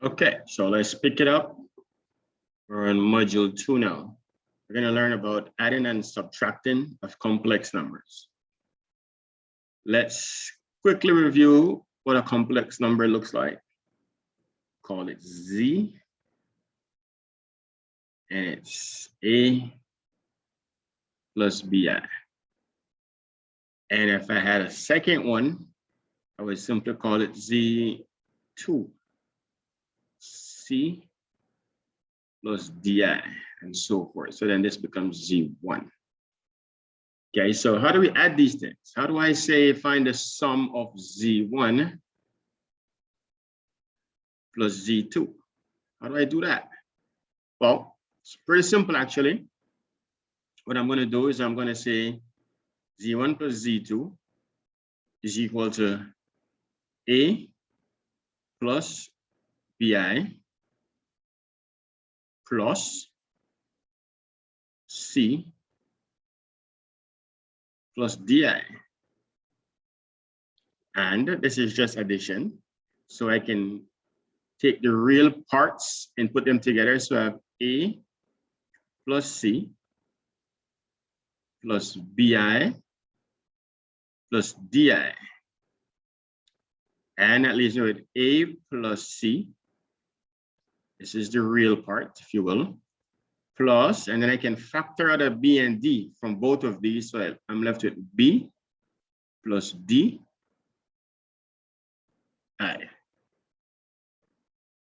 Okay, so let's pick it up. We're on module 2 now. We're going to learn about adding and subtracting of complex numbers. Let's quickly review what a complex number looks like. Call it Z. And it's A plus BI. And if I had a second one, I would simply call it Z2. C plus DI and so forth. So then this becomes Z1. Okay, so how do we add these things? How do I say find the sum of Z1 plus Z2? How do I do that? Well, it's pretty simple actually. What I'm going to do is I'm going to say Z1 plus Z2 is equal to A plus BI plus C plus DI. And this is just addition. So I can take the real parts and put them together. So I have A plus C plus BI plus DI. And at least with A plus C, this is the real part, if you will, plus, and then I can factor out a B and D from both of these. So I'm left with B plus D I.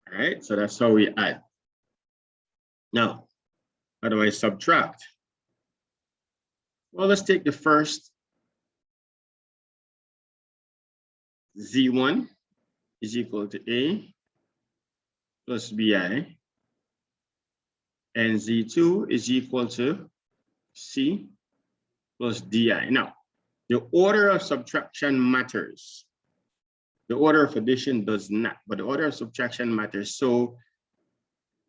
All right, so that's how we add. Now, how do I subtract? Well, let's take the first. Z1 is equal to A plus BI, and Z2 is equal to C plus DI. Now, the order of subtraction matters. The order of addition does not, but the order of subtraction matters. So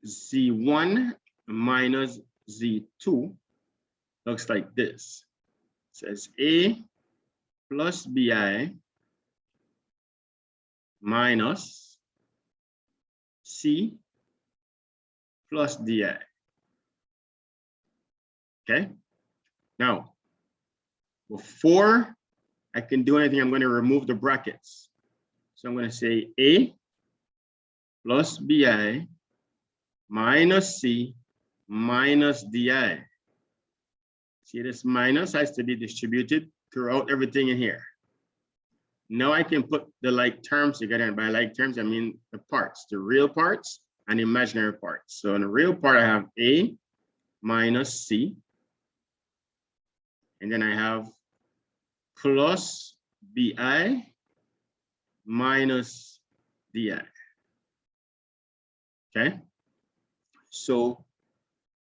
Z1 minus Z2 looks like this. It says A plus BI minus C plus DI. Okay. Now, before I can do anything, I'm going to remove the brackets. So I'm going to say A plus BI minus C minus DI. See, this minus has to be distributed throughout everything in here. Now I can put the like terms together, and by like terms, I mean the parts, the real parts and imaginary parts. So in the real part, I have A minus C, and then I have plus BI minus DI. Okay, so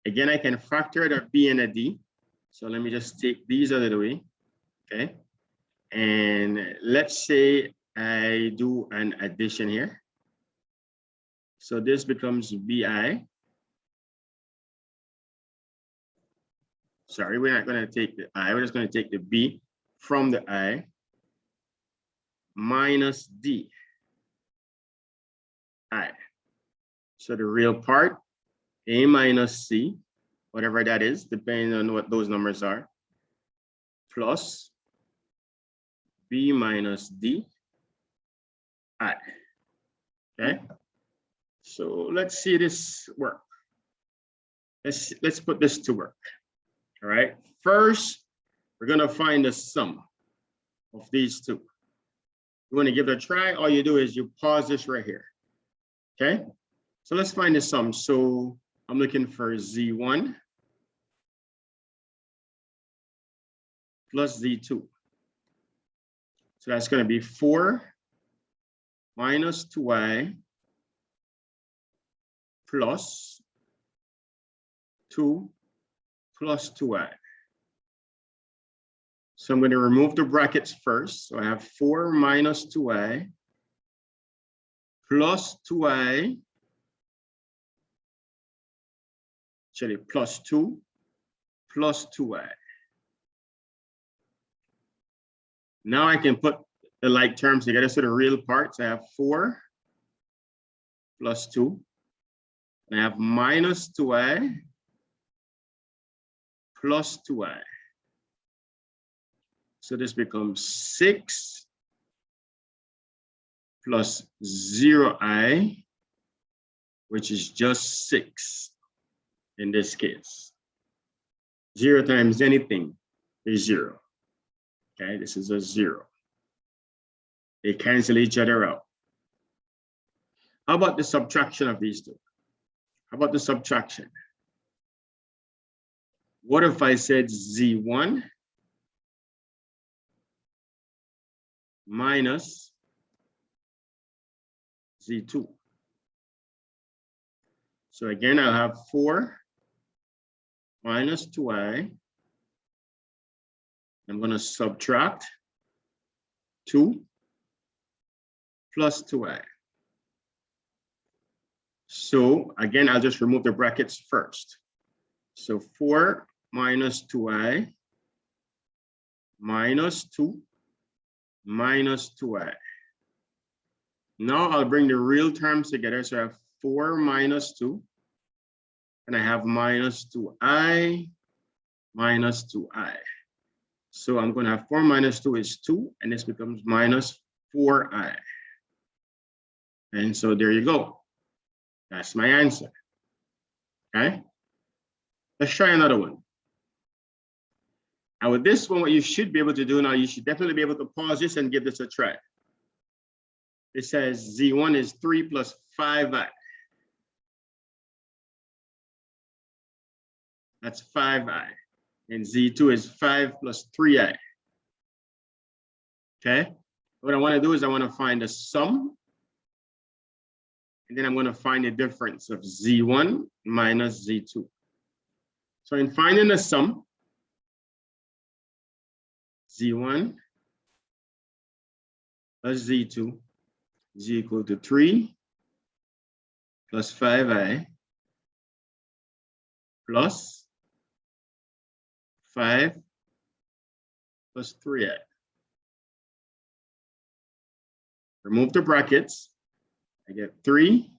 again, I can factor a B and a D. So let me just take these out of the way. Okay, and let's say I do an addition here. So this becomes BI. Sorry, we're not going to take the I, we're just going to take the B from the I minus D I. So the real part, A minus C, whatever that is, depending on what those numbers are, plus B minus D I. Okay, so let's see this work. Let's put this to work. All right, first, we're going to find the sum of these two. You want to give it a try, all you do is you pause this right here. Okay, so let's find the sum. So I'm looking for Z1 plus Z2. So that's going to be 4 minus 2i plus 2 plus 2i. So I'm going to remove the brackets first. So I have 4 minus 2i plus 2i, actually plus 2 plus 2i. Now I can put the like terms together. So the real parts, I have 4 plus 2. And I have minus 2i plus 2i. So this becomes 6 plus 0i, which is just 6 in this case. 0 times anything is 0. Okay, this is a 0. They cancel each other out. How about the subtraction of these two? How about the subtraction? What if I said Z1 minus Z2? So again, I'll have 4 minus 2i. I'm going to subtract 2 plus 2i. So again, I'll just remove the brackets first. So 4 minus 2i minus 2 minus 2i. Now I'll bring the real terms together. So I have 4 minus 2, and I have minus 2i minus 2i. So I'm going to have 4 minus 2 is 2, and this becomes minus 4i. And so there you go. That's my answer. Okay. Let's try another one. And with this one, what you should be able to do now, you should definitely be able to pause this and give this a try. It says Z1 is 3 plus 5i. That's 5i. And Z2 is 5 plus 3i. Okay. What I want to do is I want to find the sum. And then I'm going to find the difference of Z1 minus Z2. So in finding the sum, Z1 plus Z2 is equal to 3 plus 5i plus 5 plus 3i. Remove the brackets. I get 3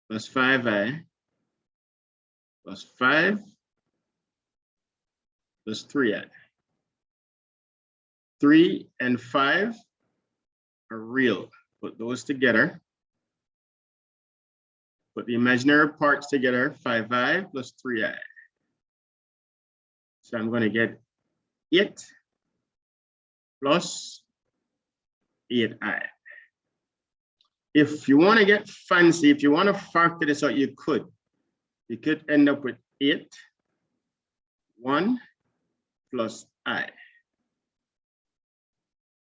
plus 5i plus 5 plus 3i. 3 and 5 are real. Put those together. Put the imaginary parts together, 5i plus 3i. So I'm going to get 8 plus 8i. If you want to get fancy, if you want to factor this out, you could. You could end up with 8, 1 plus I.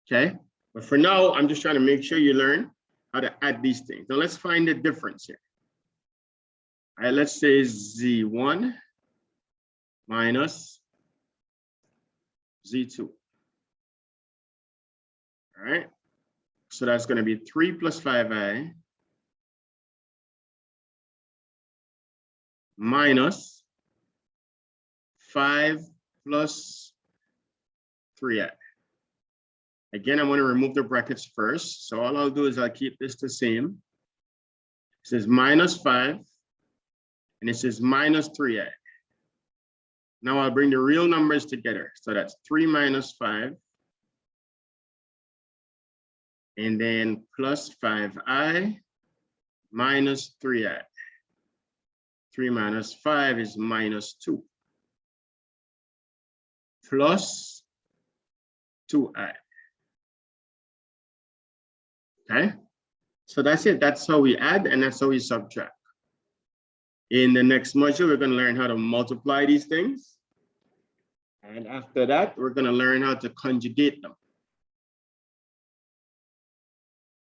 Okay, but for now, I'm just trying to make sure you learn how to add these things. Now let's find the difference here. All right, let's say Z1 minus Z2. All right, so that's going to be 3 plus 5i minus 5 plus 3i. Again, I'm going to remove the brackets first. So all I'll do is I'll keep this the same. It says minus 5, and it says minus 3i. Now I'll bring the real numbers together. So that's 3 minus 5, and then plus 5i minus 3i. 3 minus 5 is minus 2, plus 2i. Okay, so that's it. That's how we add and that's how we subtract. In the next module, we're going to learn how to multiply these things. And after that, we're going to learn how to conjugate them.